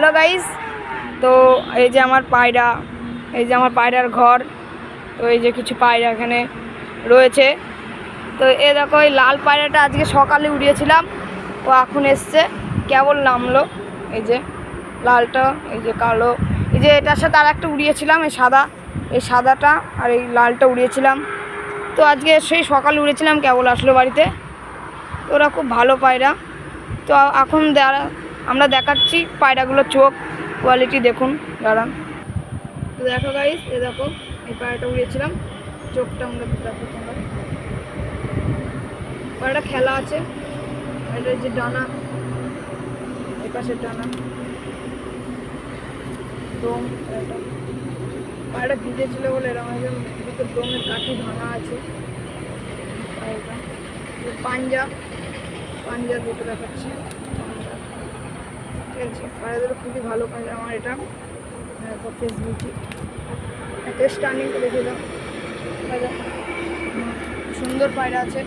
Hello guys, তো এই যে আমার পায়রা, এই যে আমার পায়রার ঘর। তো এই যে কিছু পায়রা এখানে রয়েছে। তো এ দেখো, এই লাল পায়রাটা আজকে সকালে উড়িয়েছিলাম, ও এখন এসছে, কেবল নামলো। এই যে লালটা, এই যে কালো, এই যে এটার সাথে আর একটা উড়িয়েছিলাম, এই সাদাটা আর এই লালটা উড়িয়েছিলাম। তো আজকে সেই সকালে উড়িয়েছিলাম, কেবল আসলো বাড়িতে। তো ওরা খুব ভালো পায়রা। তো এখন আমরা দেখাচ্ছি পায়রাগুলোর চোখ কোয়ালিটি, দেখুন দাঁড়ান। তো দেখো গাইস, এ দেখো এই পায়রাটা উড়িয়েছিলাম, চোখটা আমরা দেখো তোমরা। পায়রাটা খেলা আছে, এটা যে ডানা, এই পাশের ডানা, ডোম। পায়রাটা ভিজেছিল বলে এরকম দুটো ডোমের কাঠি ভাঙা আছে। পাঞ্জা দুটো দেখাচ্ছি। ঠিক আছে, পায়রাগুলো খুবই ভালো পায়রা আমার। এটা ফেসবুকে একটা স্টার্নিং করে দিলাম, সুন্দর পায়রা আছে।